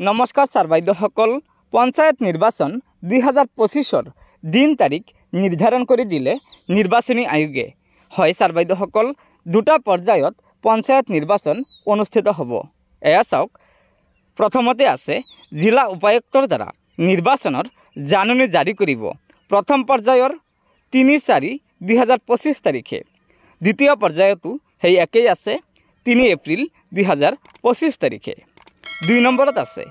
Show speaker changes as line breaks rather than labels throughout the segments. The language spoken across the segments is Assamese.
नमस्कार ছাৰ বাইদেউসকল পঞ্চায়ত নিৰ্বাচন 2025 দিন তাৰিখ নিৰ্ধাৰণ কৰি দিলে নিৰ্বাচনী আয়োগে হয় ছাৰ বাইদেউসকল দুটা পৰ্যায়ত পঞ্চায়ত নিৰ্বাচন অনুষ্ঠিত হ'ব এয়া চাওক প্ৰথমতে আছে জিলা উপায়ুক্তৰ দ্বাৰা নিৰ্বাচনৰ জাননী জাৰি কৰিব প্ৰথম পৰ্যায়ৰ 3/4/2025 তাৰিখে দ্বিতীয় পৰ্যায়তো হেই একেই আছে 3 এপ্ৰিল 2025 তাৰিখে 2 নম্বৰত আছে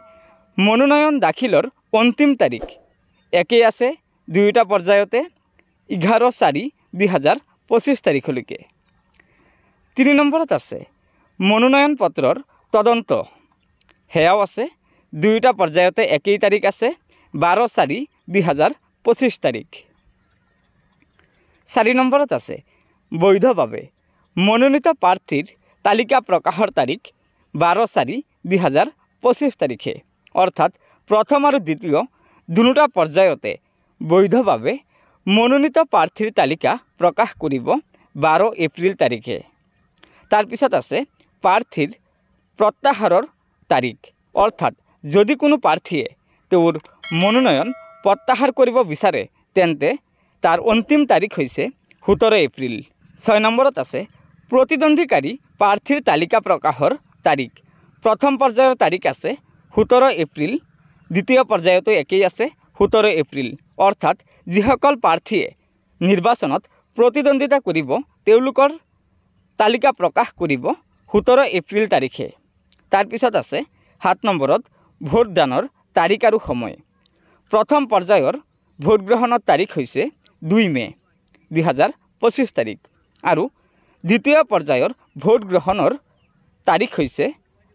মনোনয়ন দাখিলৰ অন্তিম তাৰিখ একেই আছে দুইটা পৰ্যায়তে 11/4/2025 তাৰিখলৈকে 3 নম্বৰত আছে মনোনয়ন পত্ৰৰ তদন্ত হেয়াও আছে দুইটা পৰ্যায়তে একেই তাৰিখ আছে 12/4/2025 তাৰিখ 4 নম্বৰত আছে বৈধভাৱে মনোনীত প্ৰাৰ্থীৰ তালিকা প্ৰকাশৰ তাৰিখ 12/4/2025 তাৰিখে অৰ্থাৎ প্ৰথম আৰু দ্বিতীয় দুটা পৰ্যায়তে বৈধভাৱে মনোনীত প্ৰাৰ্থীৰ তালিকা প্ৰকাশ কৰিব 12 এপ্ৰিল তাৰিখে তাৰ পিছত আছে প্ৰাৰ্থীৰ প্ৰত্যাহাৰৰ তাৰিখ অৰ্থাৎ যদি কোনো প্ৰাৰ্থীয়ে তেওঁৰ মনোনয়ন প্ৰত্যাহাৰ কৰিব বিচাৰে তেন্তে তাৰ অন্তিম তাৰিখ হৈছে 17 এপ্ৰিল 6 নম্বৰত আছে প্ৰতিদ্বন্দ্বিকাৰী প্ৰাৰ্থীৰ তালিকা প্ৰকাশৰ তাৰিখ প্ৰথম পৰ্যায়ৰ তাৰিখ আছে 17 এপ্ৰিল দ্বিতীয় পৰ্যায়তো একেই আছে 17 এপ্ৰিল অৰ্থাৎ যিসকল প্ৰাৰ্থীয়ে নিৰ্বাচনত প্ৰতিদ্বন্দ্বিতা কৰিব তেওঁলোকৰ তালিকা প্ৰকাশ কৰিব 17 এপ্ৰিল তাৰিখে তাৰ পিছত আছে 7 নম্বৰত ভোটদানৰ তাৰিখ আৰু সময় প্ৰথম পৰ্যায়ৰ ভোট গ্ৰহণৰ তাৰিখ হৈছে 2 মে 2025 তাৰিখ আৰু দ্বিতীয় পৰ্যায়ৰ ভোট গ্ৰহণৰ তাৰিখ হৈছে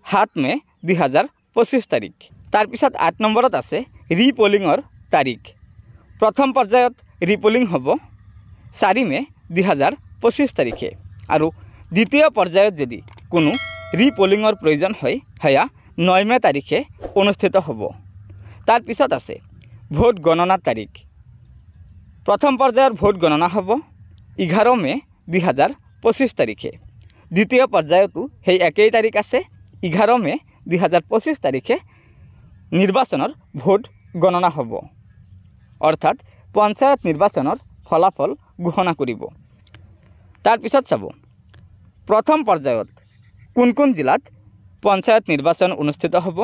7 মে 2025 তাৰিখ তাৰ পিছত 8 নম্বৰত আছে ৰিপলিঙৰ তাৰিখ প্ৰথম পৰ্যায়ত ৰিপলিং হ'ব 4 মে 2025 তাৰিখে আৰু দ্বিতীয় পৰ্যায়ত যদি কোনো ৰিপলিঙৰ প্ৰয়োজন হয় হেয়া 9 মে তাৰিখে অনুষ্ঠিত হ'ব তাৰ পিছত আছে ভোট গণনাৰ তাৰিখ প্ৰথম পৰ্যায়ৰ ভোট গণনা হ'ব 11 মে 2025 তাৰিখে দ্বিতীয় পৰ্যায়তো হেই একেই তাৰিখ আছে 11 মে 2025 তাৰিখে নিৰ্বাচনৰ ভোট গণনা হ'ব অৰ্থাৎ পঞ্চায়ত নিৰ্বাচনৰ ফলাফল ঘোষণা কৰিব তাৰ পিছত চাব প্ৰথম পৰ্যায়ত কোন জিলাত পঞ্চায়ত নিৰ্বাচন অনুষ্ঠিত হ'ব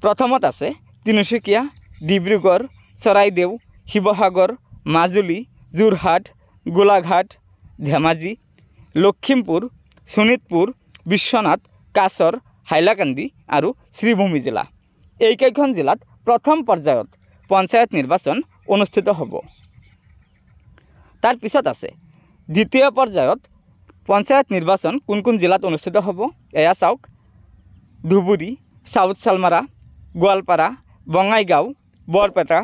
প্ৰথমত আছে তিনিচুকীয়া ডিব্ৰুগড় চৰাইদেউ শিৱসাগৰ মাজুলী যোৰহাট গোলাঘাট ধেমাজি লখিমপুৰ শোণিতপুৰ বিশ্বনাথ কাছৰ হাইলাকান্দি আৰু শ্ৰীভূমি জিলা এইকেইখন জিলাত প্ৰথম পৰ্যায়ত পঞ্চায়ত নিৰ্বাচন অনুষ্ঠিত হ'ব তাৰ পিছত আছে দ্বিতীয় পৰ্যায়ত পঞ্চায়ত নিৰ্বাচন কোন জিলাত অনুষ্ঠিত হ'ব এয়া চাওক ধুবুৰী সাউথ চালমাৰা গোৱালপাৰা বঙাইগাঁও বৰপেটা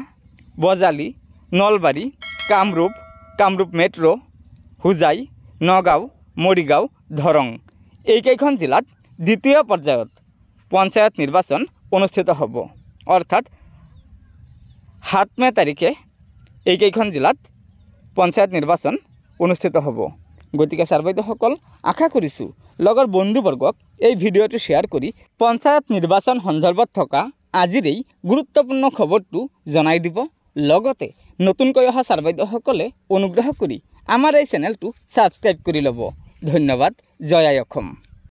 বজালী নলবাৰী কামৰূপ মেট্ৰ হোজাই নগাঁও মৰিগাঁও দৰং এইকেইখন জিলাত দ্বিতীয় পৰ্যায়ত পঞ্চায়ত নিৰ্বাচন অনুষ্ঠিত হ'ব অৰ্থাৎ 7 মে তাৰিখে এইকেইখন জিলাত পঞ্চায়ত নিৰ্বাচন অনুষ্ঠিত হ'ব গতিকে ছাৰ বাইদেউসকল আশা কৰিছোঁ লগৰ বন্ধুবৰ্গক এই ভিডিঅ'টো শ্বেয়াৰ কৰি পঞ্চায়ত নিৰ্বাচন সন্দৰ্ভত থকা আজিৰ এই গুৰুত্বপূৰ্ণ খবৰটো জনাই দিব লগতে নতুনকৈ অহা ছাৰ বাইদেউসকলে অনুগ্ৰহ কৰি আমাৰ এই চেনেলটো ছাবস্ক্ৰাইব কৰি ল'ব ধন্যবাদ জয় আই অসম।